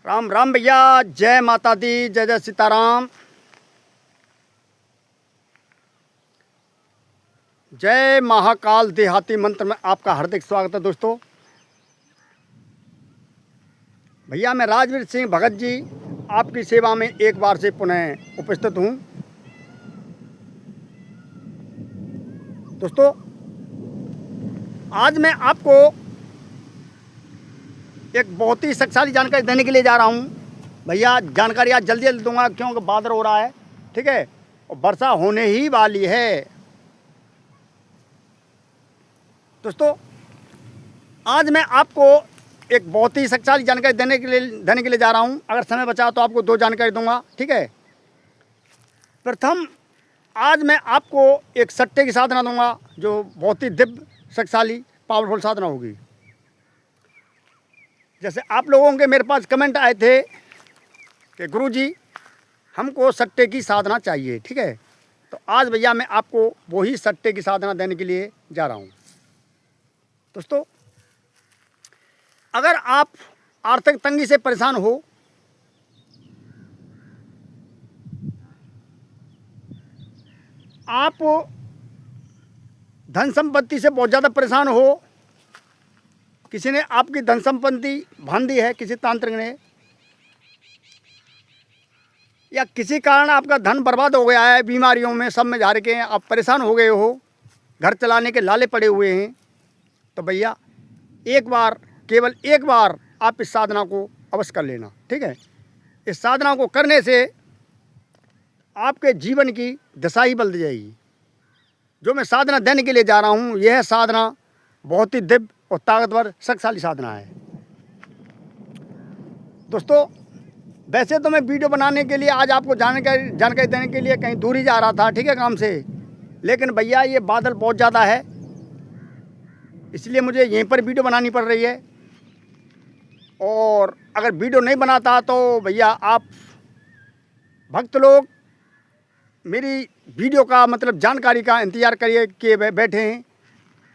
राम राम भैया, जय माता दी, जय जय सीताराम। जय महाकाल देहाती मंत्र में आपका हार्दिक स्वागत है दोस्तों। भैया मैं राजवीर सिंह भगत जी आपकी सेवा में एक बार से पुनः उपस्थित हूँ। दोस्तों आज मैं आपको एक बहुत ही शक्तिशाली जानकारी देने के लिए जा रहा हूँ। भैया जानकारी आज जल्दी जल्दी दूंगा क्योंकि बादल हो रहा है, ठीक है, और वर्षा होने ही वाली है। दोस्तों आज मैं आपको एक बहुत ही शक्तिशाली जानकारी देने के लिए जा रहा हूँ। अगर समय बचा तो आपको दो जानकारी दूंगा, ठीक है। प्रथम आज मैं आपको एक सट्टे की साधना दूंगा जो बहुत ही दिव्य शक्तिशाली पावरफुल साधना होगी। जैसे आप लोगों के मेरे पास कमेंट आए थे कि गुरुजी हमको सट्टे की साधना चाहिए, ठीक है, तो आज भैया मैं आपको वही सट्टे की साधना देने के लिए जा रहा हूँ। दोस्तों अगर आप आर्थिक तंगी से परेशान हो, आप धन संपत्ति से बहुत ज़्यादा परेशान हो, किसी ने आपकी धन संपत्ति भान दी है, किसी तांत्रिक ने, या किसी कारण आपका धन बर्बाद हो गया है, बीमारियों में सब में जा रखे हैं, आप परेशान हो गए हो, घर चलाने के लाले पड़े हुए हैं, तो भैया एक बार, केवल एक बार आप इस साधना को अवश्य कर लेना, ठीक है। इस साधना को करने से आपके जीवन की दशा ही बदल जाएगी। जो मैं साधना देने के लिए जा रहा हूँ, यह साधना बहुत ही दिव्य और ताकतवर शक्तिशाली साधना है। दोस्तों वैसे तो मैं वीडियो बनाने के लिए आज आपको जानकारी देने के लिए कहीं दूर ही जा रहा था, ठीक है, काम से, लेकिन भैया ये बादल बहुत ज़्यादा है, इसलिए मुझे यहीं पर वीडियो बनानी पड़ रही है। और अगर वीडियो नहीं बनाता तो भैया आप भक्त लोग मेरी वीडियो का मतलब जानकारी का इंतज़ार करिए कि बैठे हैं।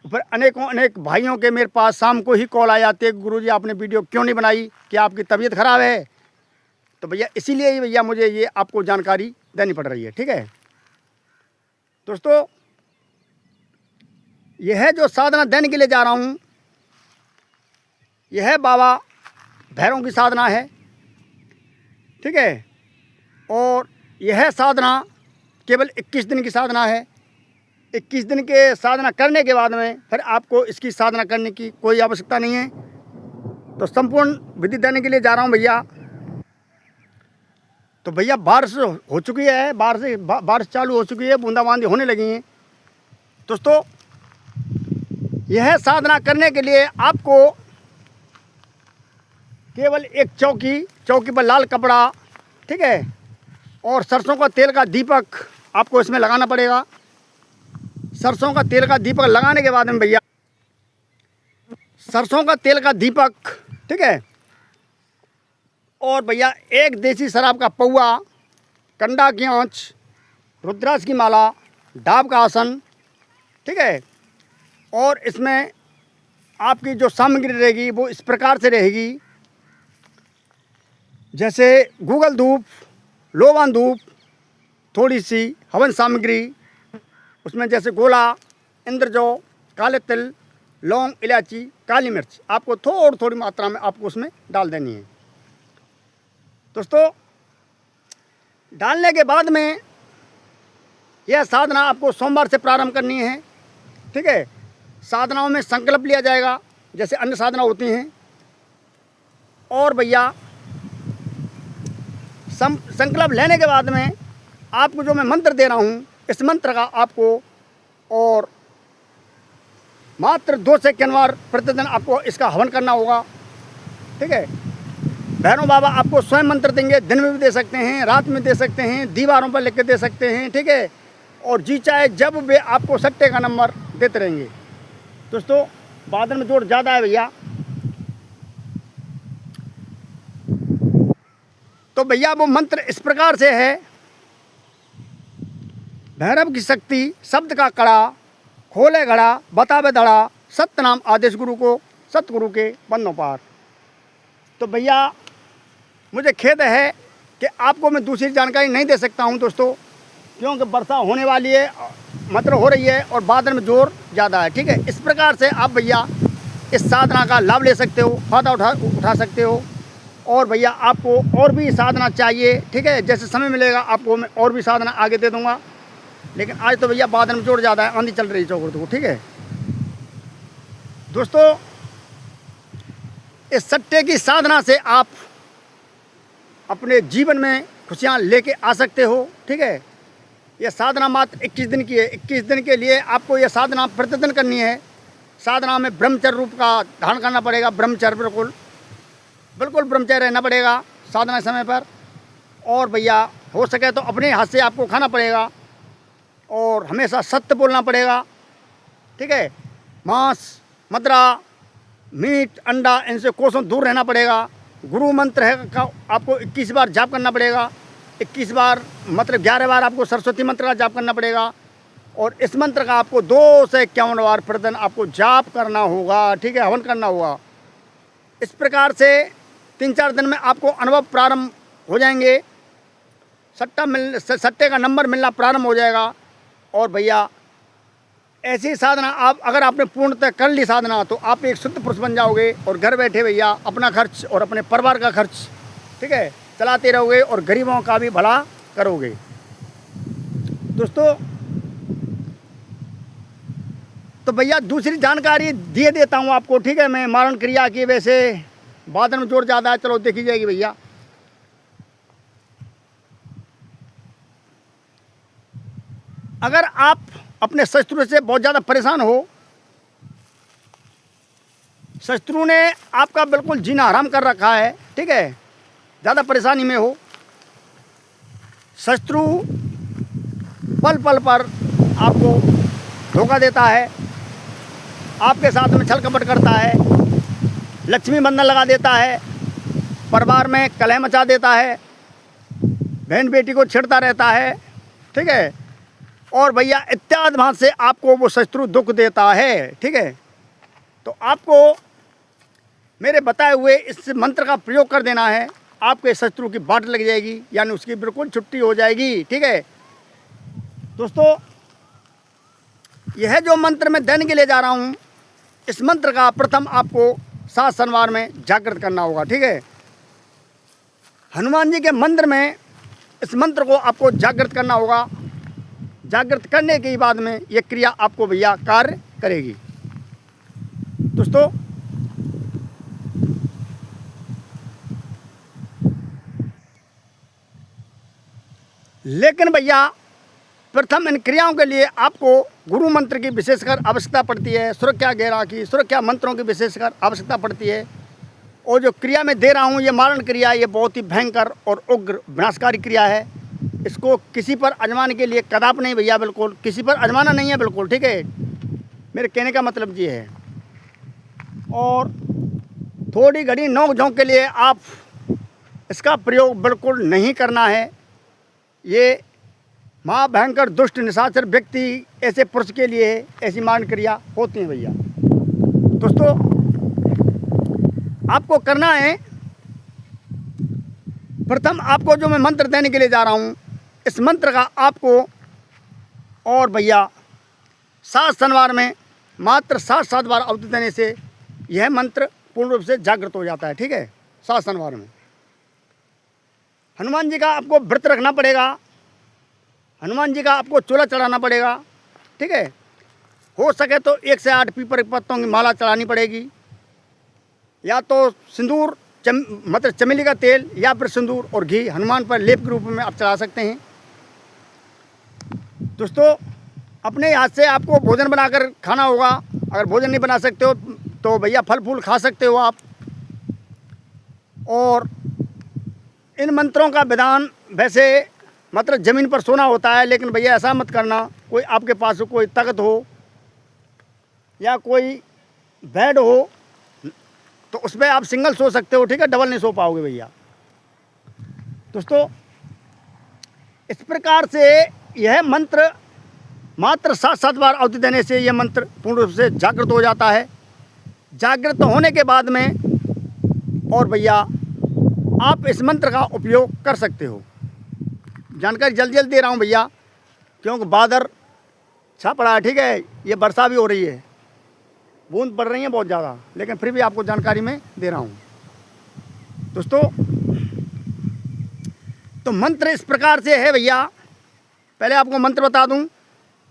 फिर अनेक भाइयों के मेरे पास शाम को ही कॉल आ जाते हैं, गुरुजी आपने वीडियो क्यों नहीं बनाई, कि आपकी तबीयत ख़राब है। तो भैया इसीलिए ही भैया मुझे ये आपको जानकारी देनी पड़ रही है, ठीक है। दोस्तों यह जो साधना देने के लिए जा रहा हूँ, यह बाबा भैरव की साधना है, ठीक है। और यह साधना केवल 21 दिन की साधना है। 21 दिन के साधना करने के बाद में फिर आपको इसकी साधना करने की कोई आवश्यकता नहीं है। तो संपूर्ण विधि देने के लिए जा रहा हूँ भैया। तो भैया बारिश हो चुकी है, बारिश चालू हो चुकी है, बूंदाबांदी होने लगी है। दोस्तों यह साधना करने के लिए आपको केवल एक चौकी पर लाल कपड़ा, ठीक है, और सरसों का तेल का दीपक आपको इसमें लगाना पड़ेगा। सरसों का तेल का दीपक लगाने के बाद में भैया सरसों का तेल का दीपक, ठीक है, और भैया एक देसी शराब का पौआ, कंडा की आँच, रुद्राक्ष की माला, डाब का आसन, ठीक है। और इसमें आपकी जो सामग्री रहेगी वो इस प्रकार से रहेगी, जैसे गूगल धूप, लोबान धूप, थोड़ी सी हवन सामग्री, उसमें जैसे गोला, इंद्रजौ, काले तिल, लौंग, इलायची, काली मिर्च आपको थोड़ी मात्रा में आपको उसमें डाल देनी है। दोस्तों डालने के बाद में यह साधना आपको सोमवार से प्रारंभ करनी है, ठीक है। साधनाओं में संकल्प लिया जाएगा जैसे अन्य साधना होती हैं। और भैया संकल्प लेने के बाद में आपको जो मैं मंत्र दे रहा हूँ, इस मंत्र का आपको और मात्र 2 सेकंड बार प्रतिदिन आपको इसका हवन करना होगा, ठीक है। भैरव बाबा आपको स्वयं मंत्र देंगे, दिन में भी दे सकते हैं, रात में दे सकते हैं, दीवारों पर लिख के दे सकते हैं, ठीक है। और जी चाहे जब वे आपको सट्टे का नंबर देते रहेंगे। दोस्तों बादल में जोर ज़्यादा है भैया, तो भैया वो मंत्र इस प्रकार से है। भैरव की शक्ति शब्द का कड़ा, खोले घड़ा, बतावे धड़ा, सत्य नाम आदेश गुरु को, सतगुरु के बंदों पार। तो भैया मुझे खेद है कि आपको मैं दूसरी जानकारी नहीं दे सकता हूं दोस्तों, क्योंकि वर्षा होने वाली है, मतलब हो रही है और बादल में जोर ज़्यादा है। ठीक है, इस प्रकार से आप भैया इस साधना का लाभ ले सकते हो, फ़ायदा उठा सकते हो। और भैया आपको और भी साधना चाहिए, ठीक है, जैसे समय मिलेगा आपको मैं और भी साधना आगे दे दूँगा। लेकिन आज तो भैया बादल में जोर ज़्यादा है, आंधी चल रही है चौगुर्द को। ठीक है दोस्तों, इस सट्टे की साधना से आप अपने जीवन में खुशियाँ लेके आ सकते हो। ठीक है, यह साधना मात्र 21 दिन की है। 21 दिन के लिए आपको यह साधना प्रतिदिन करनी है। साधना में ब्रह्मचर्य रूप का धारण करना पड़ेगा। ब्रह्मचर्य बिल्कुल ब्रह्मचर्य रहना पड़ेगा साधना समय पर। और भैया हो सके तो अपने हाथ से आपको खाना पड़ेगा और हमेशा सत्य बोलना पड़ेगा। ठीक है, मांस, मदिरा, मीट, अंडा इनसे कोसों दूर रहना पड़ेगा। गुरु मंत्र है का आपको 21 बार जाप करना पड़ेगा। 21 बार मतलब 11 बार आपको सरस्वती मंत्र का जाप करना पड़ेगा। और इस मंत्र का आपको 2 से 51 बार प्रतिदिन आपको जाप करना होगा। ठीक है, हवन करना होगा। इस प्रकार से 3-4 दिन में आपको अनुभव प्रारंभ हो जाएंगे। सट्टे का नंबर मिलना प्रारंभ हो जाएगा। और भैया ऐसी साधना आप अगर आपने पूर्णतः कर ली साधना, तो आप एक शुद्ध पुरुष बन जाओगे और घर बैठे भैया अपना खर्च और अपने परिवार का खर्च, ठीक है, चलाते रहोगे और गरीबों का भी भला करोगे। दोस्तों तो भैया दूसरी जानकारी दे देता हूँ आपको। ठीक है, मैं मारण क्रिया की वैसे बादल में जोर ज़्यादा है, चलो देखी जाएगी भैया। अगर आप अपने शत्रु से बहुत ज़्यादा परेशान हो, शत्रु ने आपका बिल्कुल जीना हराम कर रखा है, ठीक है, ज़्यादा परेशानी में हो, शत्रु पल पल पर आपको धोखा देता है, आपके साथ में छल कपट करता है, लक्ष्मी बंधन लगा देता है, परिवार में कलह मचा देता है, बहन बेटी को छेड़ता रहता है। ठीक है, और भैया इत्यादि भांति से आपको वो शत्रु दुख देता है। ठीक है, तो आपको मेरे बताए हुए इस मंत्र का प्रयोग कर देना है। आपके शत्रु की बाट लग जाएगी, यानी उसकी बिल्कुल छुट्टी हो जाएगी। ठीक है दोस्तों, यह जो मंत्र मैं देने के लिए जा रहा हूँ, इस मंत्र का प्रथम आपको 7 शनिवार में जागृत करना होगा। ठीक है, हनुमान जी के मंदिर में इस मंत्र को आपको जागृत करना होगा। जागृत करने के बाद में ये क्रिया आपको भैया कार्य करेगी। दोस्तों लेकिन भैया प्रथम इन क्रियाओं के लिए आपको गुरु मंत्र की विशेषकर आवश्यकता पड़ती है। सुरक्षा घेरा की, सुरक्षा मंत्रों की विशेषकर आवश्यकता पड़ती है। और जो क्रिया मैं दे रहा हूँ, ये मारण क्रिया, ये बहुत ही भयंकर और उग्र विनाशकारी क्रिया है। इसको किसी पर आजमाने के लिए कदाप नहीं भैया, बिल्कुल किसी पर आजमाना नहीं है बिल्कुल। ठीक है, मेरे कहने का मतलब ये है। और थोड़ी घड़ी नोक झोंक के लिए आप इसका प्रयोग बिल्कुल नहीं करना है। ये महाभयंकर दुष्ट निशाचर व्यक्ति ऐसे पुरुष के लिए ऐसी मारण क्रिया होती है भैया। दोस्तों आपको करना है, प्रथम आपको जो मैं मंत्र देने के लिए जा रहा हूँ, इस मंत्र का आपको और भैया 7 शनिवार में मात्र 7 बार अवधि देने से यह मंत्र पूर्ण रूप से जागृत हो जाता है। ठीक है, 7 शनिवार में हनुमान जी का आपको व्रत रखना पड़ेगा। हनुमान जी का आपको चूल्हा चढ़ाना पड़ेगा। ठीक है, हो सके तो 1 से 8 पीपल के पत्तों की माला चढ़ानी पड़ेगी, या तो सिंदूर मतलब चमेली का तेल या फिर सिंदूर और घी हनुमान पर लेप के रूप में आप चढ़ा सकते हैं। दोस्तों अपने हाथ से आपको भोजन बनाकर खाना होगा। अगर भोजन नहीं बना सकते हो तो भैया फल फूल खा सकते हो आप। और इन मंत्रों का विधान वैसे मतलब ज़मीन पर सोना होता है, लेकिन भैया ऐसा मत करना। कोई आपके पास कोई तख्त हो या कोई बेड हो तो उसमें आप सिंगल सो सकते हो। ठीक है, डबल नहीं सो पाओगे भैया। दोस्तों इस प्रकार से यह मंत्र मात्र 7 बार अवधि देने से यह मंत्र पूर्ण रूप से जागृत हो जाता है। जागृत होने के बाद में और भैया आप इस मंत्र का उपयोग कर सकते हो। जानकारी जल्दी जल्दी दे रहा हूँ भैया, क्योंकि बादल छा पड़ा है, ठीक है, ये वर्षा भी हो रही है, बूंद पड़ रही है बहुत ज़्यादा, लेकिन फिर भी आपको जानकारी में दे रहा हूँ दोस्तों। तो मंत्र इस प्रकार से है भैया, पहले आपको मंत्र बता दूं,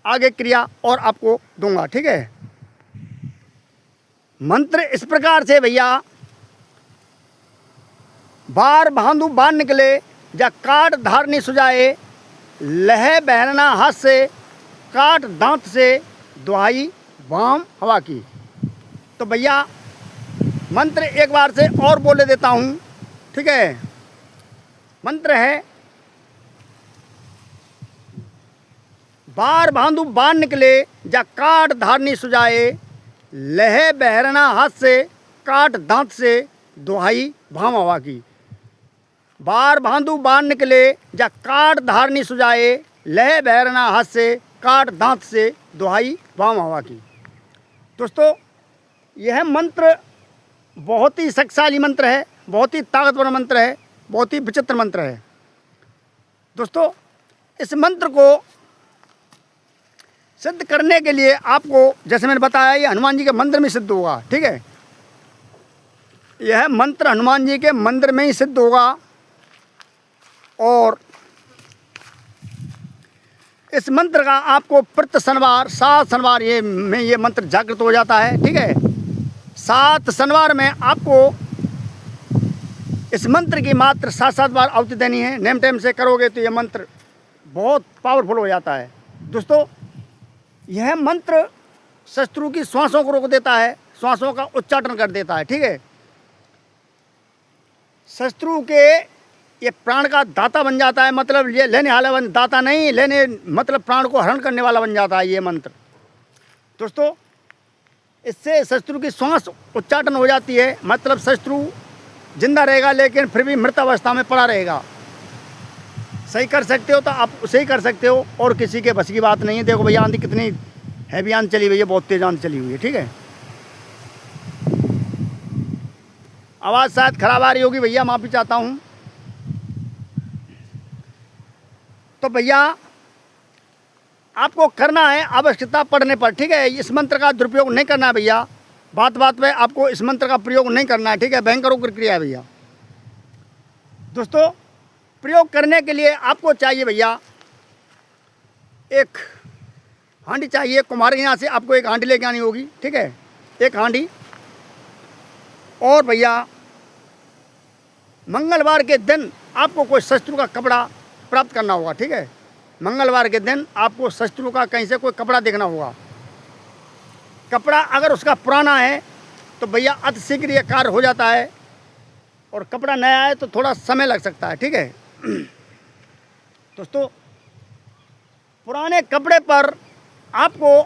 आगे क्रिया और आपको दूंगा, ठीक है। मंत्र इस प्रकार से भैया, बार बांधू बांध निकले, जा काट धारनी सुजाए, लह बहरना हाथ से, काट दांत से, दुहाई वाम हवा की। तो भैया मंत्र एक बार से और बोले देता हूँ, ठीक है। मंत्र है, बार बांधू बांध निकले, जा काट धारनी सुजाए, लह बहरना हाथ से, काट दांत से, दुहाई भाम हवा की। बार बांधू बांध निकले, जा काट धारनी सुजाए, लह बहरना हाथ से, काट दांत से, दुहाई भाम हवा की। दोस्तों यह मंत्र बहुत ही शक्तिशाली मंत्र है, बहुत ही ताकतवर मंत्र है, बहुत ही विचित्र मंत्र है। दोस्तों इस मंत्र को सिद्ध करने के लिए आपको, जैसे मैंने बताया, ये हनुमान जी के मंदिर में सिद्ध होगा, ठीक है। यह मंत्र हनुमान जी के मंदिर में ही सिद्ध होगा और इस मंत्र का आपको प्रति शनिवार 7 शनिवार ये मंत्र जागृत हो जाता है, ठीक है। 7 शनिवार में आपको इस मंत्र की मात्र 7 बार आहुति देनी है। नेम टेम से करोगे तो ये मंत्र बहुत पावरफुल हो जाता है। दोस्तों यह मंत्र शत्रु की श्वासों को रोक देता है, श्वासों का उच्चाटन कर देता है, ठीक है। शत्रु के ये प्राण का दाता बन जाता है, मतलब ये लेने वाला दाता नहीं, लेने मतलब प्राण को हरण करने वाला बन जाता है ये मंत्र। दोस्तों इससे शत्रु की श्वास उच्चाटन हो जाती है, मतलब शत्रु जिंदा रहेगा लेकिन फिर भी मृत अवस्था में पड़ा रहेगा। सही कर सकते हो तो आप उसे ही कर सकते हो, और किसी के बस की बात नहीं है। देखो भैया आंधी कितनी हैवी आंधी चली हुई है, बहुत तेज आंधी चली हुई है, ठीक है। आवाज़ शायद खराब आ रही होगी भैया, माफ़ी चाहता हूँ। तो भैया आपको करना है आवश्यकता पड़ने पर, ठीक है। इस मंत्र का दुरुपयोग नहीं करना है भैया, बात बात पे आपको इस मंत्र का प्रयोग नहीं करना है, ठीक है। भयंकर प्रक्रिया है भैया। दोस्तों प्रयोग करने के लिए आपको चाहिए भैया एक हांडी चाहिए। कुम्हार के यहाँ से आपको एक हांडी लेके आनी होगी, ठीक है, एक हांडी। और भैया मंगलवार के दिन आपको कोई शत्रु का कपड़ा प्राप्त करना होगा, ठीक है। मंगलवार के दिन आपको शत्रु का कहीं से कोई कपड़ा देखना होगा। कपड़ा अगर उसका पुराना है तो भैया अति शीघ्र ये कार्य हो जाता है, और कपड़ा नया है तो थोड़ा समय लग सकता है, ठीक है। दोस्तों पुराने कपड़े पर आपको,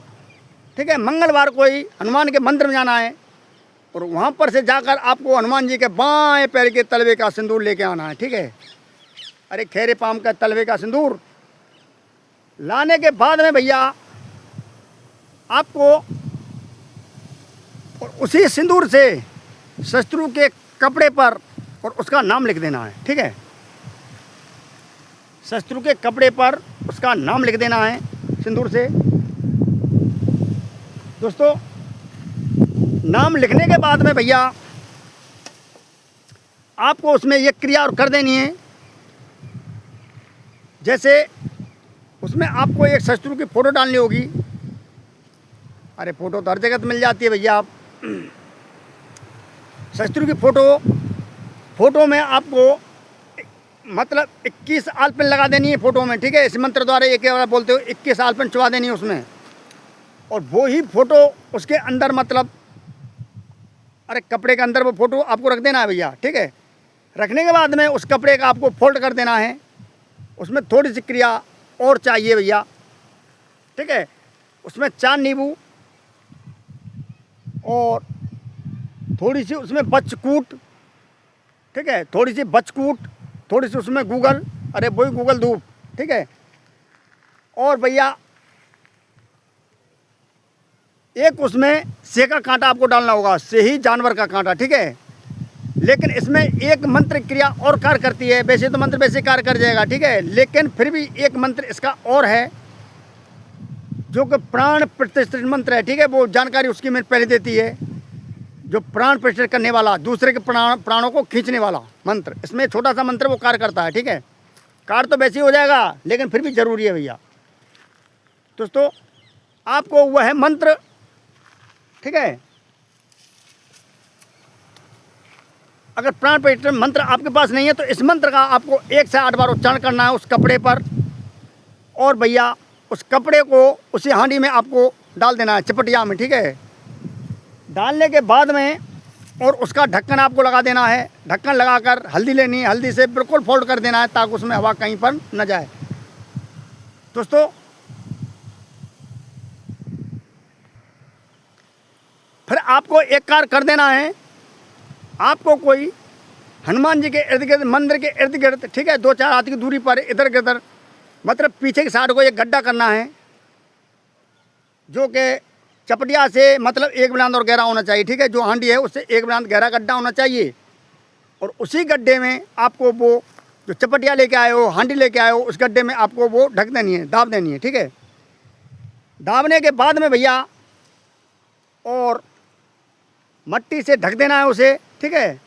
ठीक है, मंगलवार को ही हनुमान के मंदिर में जाना है, और वहाँ पर से जाकर आपको हनुमान जी के बाएं पैर के तलवे का सिंदूर लेके आना है, ठीक है। अरे खेरे पाम का तलवे का सिंदूर लाने के बाद में भैया आपको और उसी सिंदूर से शत्रु के कपड़े पर और उसका नाम लिख देना है, ठीक है। शत्रु के कपड़े पर उसका नाम लिख देना है सिंदूर से। दोस्तों नाम लिखने के बाद में भैया आपको उसमें ये क्रिया और कर देनी है। जैसे उसमें आपको एक शत्रु की फ़ोटो डालनी होगी। अरे फ़ोटो तो हर जगह मिल जाती है भैया। आप शत्रु की फ़ोटो में आपको मतलब 21 आलपिन लगा देनी है फ़ोटो में, ठीक है। इस मंत्र द्वारा एक बार बोलते हो 21 आलपिन चुवा देनी है उसमें, और वो ही फ़ोटो उसके अंदर मतलब अरे कपड़े के अंदर वो फ़ोटो आपको रख देना है भैया, ठीक है। रखने के बाद में उस कपड़े का आपको फोल्ड कर देना है। उसमें थोड़ी सी क्रिया और चाहिए भैया, ठीक है। उसमें 4 नींबू और थोड़ी सी उसमें बचकूट, ठीक है, थोड़ी सी बचकूट, थोड़ी सी उसमें गूगल, अरे वही गूगल धूप, ठीक है। और भैया एक उसमें सेका कांटा आपको डालना होगा, से ही जानवर का कांटा, ठीक है। लेकिन इसमें एक मंत्र क्रिया और कार्य करती है। वैसे तो मंत्र वैसे कार्य कर जाएगा, ठीक है, लेकिन फिर भी एक मंत्र इसका और है जो कि प्राण प्रतिष्ठित मंत्र है, ठीक है। वो जानकारी उसकी मैंने पहले देती है। जो प्राण प्रतिष्ठित करने वाला, दूसरे के प्राणों को खींचने वाला मंत्र, इसमें छोटा सा मंत्र वो कार्य करता है, ठीक है। कार्य तो वैसे ही हो जाएगा, लेकिन फिर भी जरूरी है भैया। दोस्तों आपको वह है मंत्र, ठीक है। अगर प्राण प्रतिष्ठित मंत्र आपके पास नहीं है तो इस मंत्र का आपको 1 से 8 बार उच्चारण करना है उस कपड़े पर, और भैया उस कपड़े को उसी हांडी में आपको डाल देना है, चपटिया में, ठीक है। डालने के बाद में और उसका ढक्कन आपको लगा देना है। ढक्कन लगाकर हल्दी लेनी है, हल्दी से बिल्कुल फोल्ड कर देना है ताकि उसमें हवा कहीं पर न जाए। दोस्तों फिर आपको एक कार्य कर देना है। आपको कोई हनुमान जी के इर्द गिर्द, मंदिर के इर्द गिर्द, ठीक है, 2-4 हाथ की दूरी पर इधर गिधर, मतलब पीछे की साइड को एक गड्ढा करना है जो कि चपटिया से मतलब 1 बिलांद और गहरा होना चाहिए, ठीक है। जो हांडी है उससे 1 बिलांद गहरा गड्ढा होना चाहिए, और उसी गड्ढे में आपको वो जो चपटिया लेके आए हो, हांडी लेके आए हो, उस गड्ढे में आपको वो ढक देनी है, दाब देनी है, ठीक है। दाबने के बाद में भैया और मट्टी से ढक देना है उसे, ठीक है।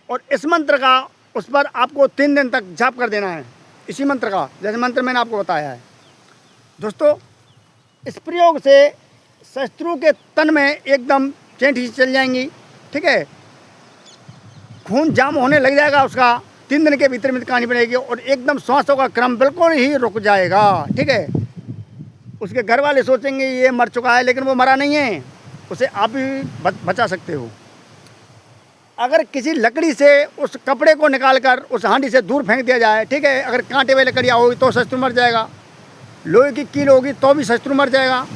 और इस मंत्र का उस पर आपको 3 दिन तक जाप कर देना है, इसी मंत्र का, जैसे मंत्र मैंने आपको बताया है। दोस्तों इस प्रयोग से शत्रु के तन में एकदम चेंटी चल जाएंगी, ठीक है। खून जाम होने लग जाएगा उसका, 3 दिन के भीतर में कहानी बनेगी, और एकदम श्वासों का क्रम बिल्कुल ही रुक जाएगा, ठीक है। उसके घर वाले सोचेंगे ये मर चुका है, लेकिन वो मरा नहीं है, उसे आप भी बचा सकते हो। अगर किसी लकड़ी से उस कपड़े को निकालकर उस हांडी से दूर फेंक दिया जाए, ठीक है, अगर कांटे वाली लकड़ियाँ होगी तो शत्रु मर जाएगा, लोहे की कील होगी तो भी शत्रु मर जाएगा।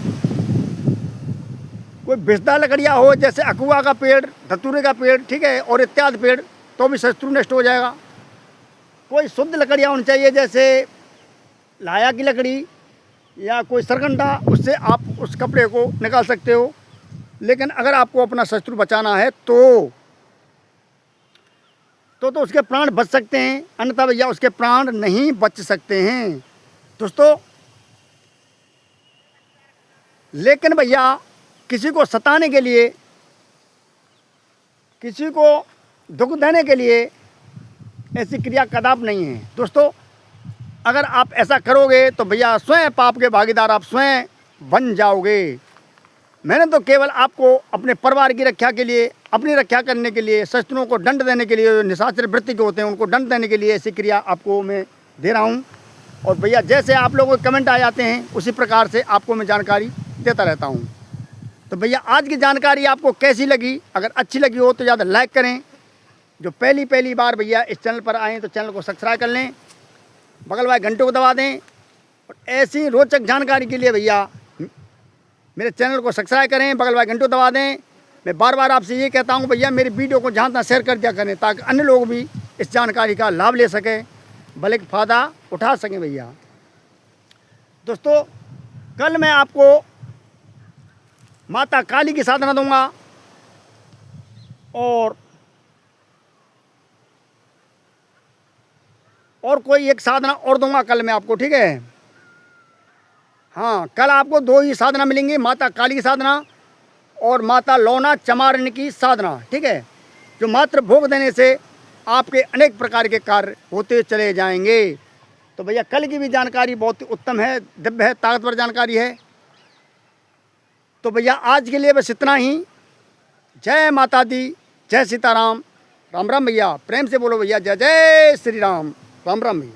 कोई विषदार लकड़ियाँ हो जैसे अकुआ का पेड़, धतूरे का पेड़, ठीक है, और इत्यादि पेड़, तो भी शत्रु नष्ट हो जाएगा। कोई शुद्ध लकड़ियाँ होनी चाहिए जैसे लाया की लकड़ी या कोई सरकंडा, उससे आप उस कपड़े को निकाल सकते हो। लेकिन अगर आपको अपना शत्रु बचाना है तो उसके प्राण बच सकते हैं, अन्यथा भैया उसके प्राण नहीं बच सकते हैं दोस्तों। लेकिन भैया किसी को सताने के लिए, किसी को दुख देने के लिए ऐसी क्रिया कदाप नहीं है दोस्तों। अगर आप ऐसा करोगे तो भैया स्वयं पाप के भागीदार आप स्वयं बन जाओगे। मैंने तो केवल आपको अपने परिवार की रक्षा के लिए, अपनी रक्षा करने के लिए, शत्रुओं को दंड देने के लिए, जो निशाचर वृत्ति के होते हैं उनको दंड देने के लिए ऐसी क्रिया आपको मैं दे रहा हूँ। और भैया जैसे आप लोगों के कमेंट आ जाते हैं उसी प्रकार से आपको मैं जानकारी देता रहता हूँ। तो भैया आज की जानकारी आपको कैसी लगी? अगर अच्छी लगी हो तो ज़्यादा लाइक करें। जो पहली बार भैया इस चैनल पर आएँ तो चैनल को सब्सक्राइब कर लें, बगल वाले घंटे को दबा दें, और ऐसी रोचक जानकारी के लिए भैया मेरे चैनल को सब्सक्राइब करें, बगल वाले घंटे को दबा दें। मैं बार बार आपसे ये कहता हूँ भैया मेरी वीडियो को जहाँ तहाँ शेयर कर दिया करें ताकि अन्य लोग भी इस जानकारी का लाभ ले सकें, भले फ़ायदा उठा सकें भैया। दोस्तों कल मैं आपको माता काली की साधना दूंगा और कोई एक साधना और दूंगा कल मैं आपको, ठीक है। हाँ, कल आपको 2 ही साधना मिलेंगी, माता काली की साधना और माता लौना चमारन की साधना, ठीक है। जो मात्र भोग देने से आपके अनेक प्रकार के कार्य होते चले जाएंगे। तो भैया कल की भी जानकारी बहुत उत्तम है, दिव्य है, ताकतवर जानकारी है। तो भैया आज के लिए बस इतना ही। जय माता दी, जय सीताराम, राम राम भैया। प्रेम से बोलो भैया, जय जय श्री राम, राम राम भैया।